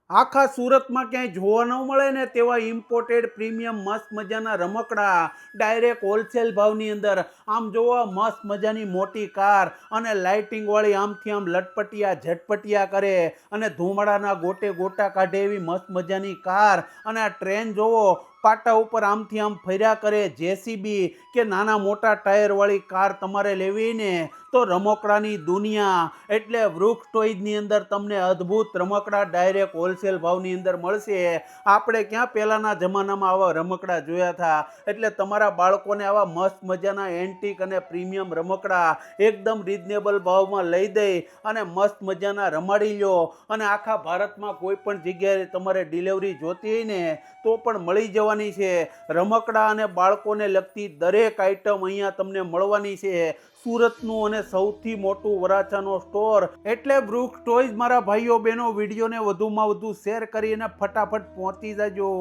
આખા સુરતમાં ક્યાંય જોવા ન મળે ને તેવા ઇમ્પોર્ટેડ પ્રીમિયમ મસ્ત મજાના રમકડા ડાયરેક્ટ હોલસેલ ભાવની અંદર. આમ જોવો, મસ્ત મજાની મોટી કાર અને લાઇટિંગ વાળી આમથી આમ લટપટિયા ઝટપટિયા કરે અને ધુમાડાના ગોટે ગોટા કાઢે એવી મસ્ત મજાની કાર. અને આ ટ્રેન જોવો, પાટા ઉપર આમથી આમ ફર્યા કરે. જેસીબી કે નાના મોટા ટાયર વાળી કાર તમારે લેવી ને તો રમકડાની દુનિયા એટલે વૃક્ષ ટોયઝની અંદર તમને અદ્ભુત રમકડા ડાયરેક્ટ હોલસેલ ભાવની અંદર મળશે. આપણે ક્યાં પહેલાના જમાનામાં આવા રમકડા જોયા હતા. એટલે તમારા બાળકોને આવા મસ્ત મજાના એન્ટિક અને પ્રીમિયમ રમકડા એકદમ રીઝનેબલ ભાવમાં લઈ દઈ અને મસ્ત મજાના રમાડી લો. અને આખા ભારતમાં કોઈ પણ જગ્યાએ તમારે ડિલિવરી જોતી હોય ને તો પણ મળી જવાની છે. રમકડા અને બાળકોને લગતી દરેક આઈટમ અહીંયા તમને મળવાની છે. સુરતનું અને સૌથી મોટું વરાછાનો સ્ટોર એટલે વૃક્ષ ટોયઝ. મારા ભાઈઓ બહેનો, વિડીયોને વધુમાં વધુ શેર કરી અને ફટાફટ પહોંચી જજો.